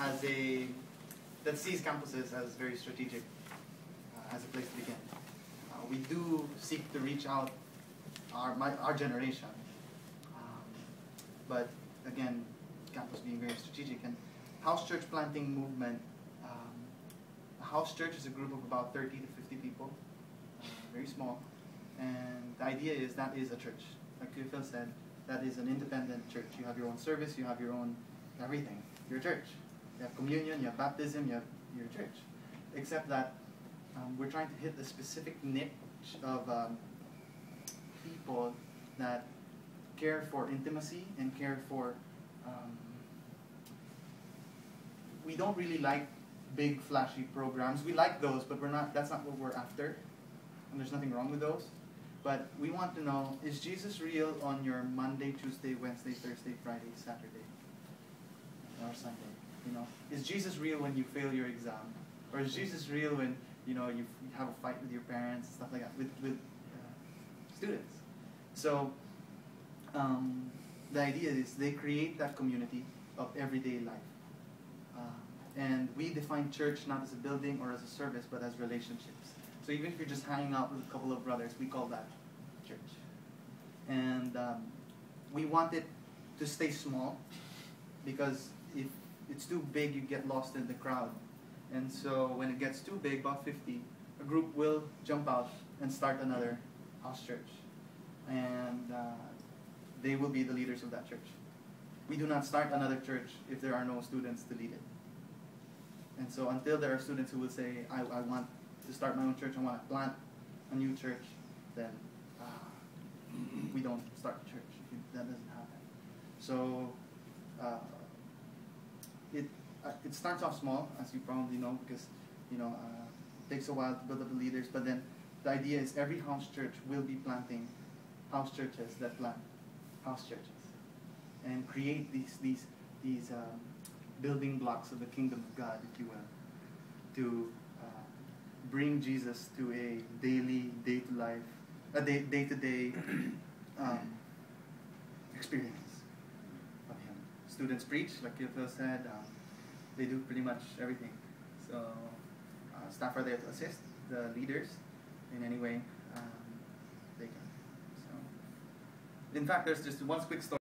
as a that sees campuses as very strategic, as a place to begin. We do seek to reach out our generation, but again, campus being very strategic. And house church planting movement. A house church is a group of about 30 to 50 people, very small. And the idea is that is a church. Like Phil said, that is an independent church. You have your own service, you have your own everything. Your church. You have communion, you have baptism, you have your church. Except that we're trying to hit a specific niche of people that care for intimacy and care for... we don't really like big flashy programs. We like those, but that's not what we're after. And there's nothing wrong with those. But we want to know, is Jesus real on your Monday, Tuesday, Wednesday, Thursday, Friday, Saturday, or Sunday? You know, is Jesus real when you fail your exam? Or is Jesus real when, you know, you have a fight with your parents, stuff like that, with students? So the idea is they create that community of everyday life. And we define church not as a building or as a service, but as relationships. So even if you're just hanging out with a couple of brothers, we call that church. And we want it to stay small, because if it's too big, you get lost in the crowd. And so when it gets too big, about 50, a group will jump out and start another house church. And they will be the leaders of that church. We do not start another church if there are no students to lead it. And so until there are students who will say, I want to start my own church, I want to plant a new church, then we don't start a church. That doesn't happen. So it starts off small, as you probably know, because it takes a while to build up the leaders. But then the idea is every house church will be planting house churches that plant house churches and create these building blocks of the kingdom of God, if you will, to bring Jesus to a daily, day-to-day experience of Him. Students preach, like Phil said. They do pretty much everything. So staff are there to assist the leaders in any way they can. So, in fact, there's just one quick story.